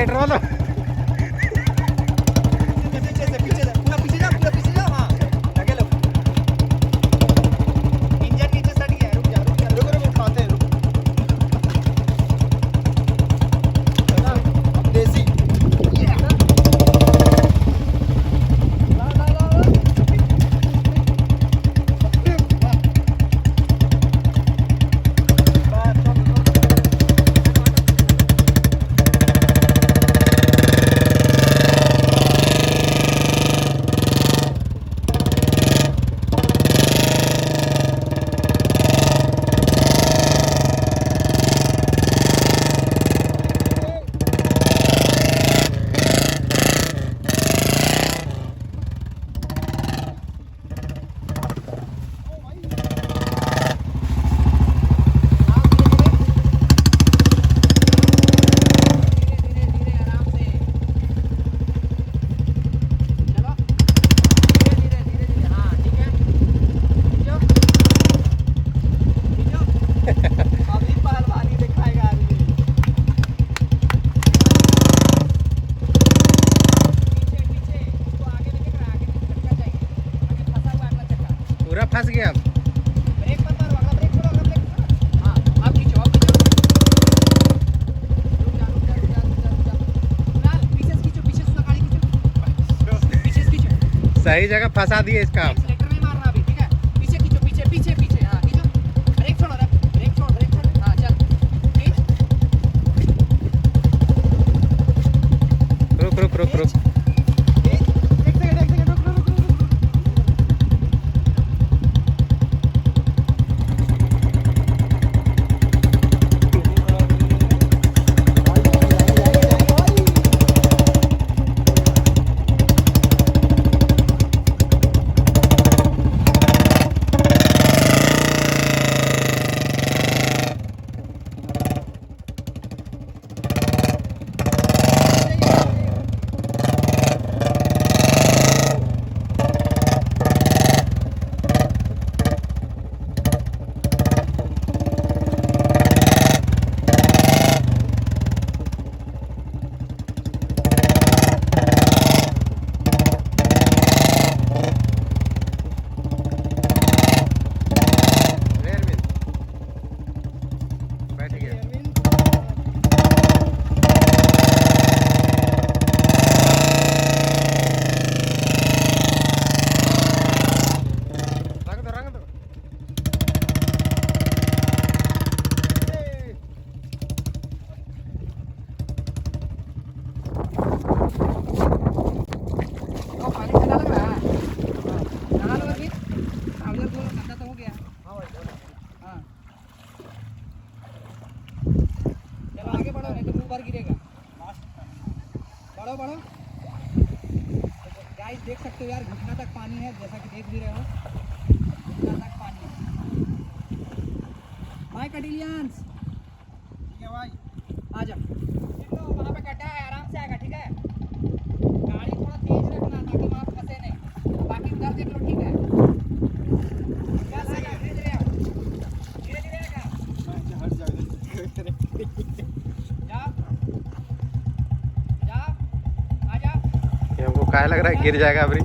Accelerator वाला पूरा फंस गया अब। ब्रेक मत मारो, अगला ब्रेक छोड़ो, अगला ब्रेक छोड़ो। हाँ, अब खींचो, अब खींचो। रुक जा। ना, पीछे से खींचो, पीछे से गाड़ी खींचो। पीछे से खींचो। सही जगह फंसा दिए इसका। एक्सीलेटर नहीं मारना अभी, ठीक है? पीछे खींचो, पीछे। हाँ, खींचो। ब्रेक छोड़ो, ब्रेक छोड़। हाँ, चल। खींच। रुक। एक सेकंड, रुक। बढ़ो। गाइस देख सकते हो यार, घुटना तक पानी है, जैसा कि देख भी रहे हो, घुटना तक पानी है। भाई कटिलियंस, ठीक है भाई, आ जा। वहाँ पे कटा है, आराम से आएगा, ठीक है? गाड़ी थोड़ा तेज रखना ताकि वहाँ फंसे नहीं, बाकी उधर देख लो, ठीक है? चल आएगा, धीरे आएगा। हट जाओ, हमको क्या लग रहा है गिर जाएगा अभी।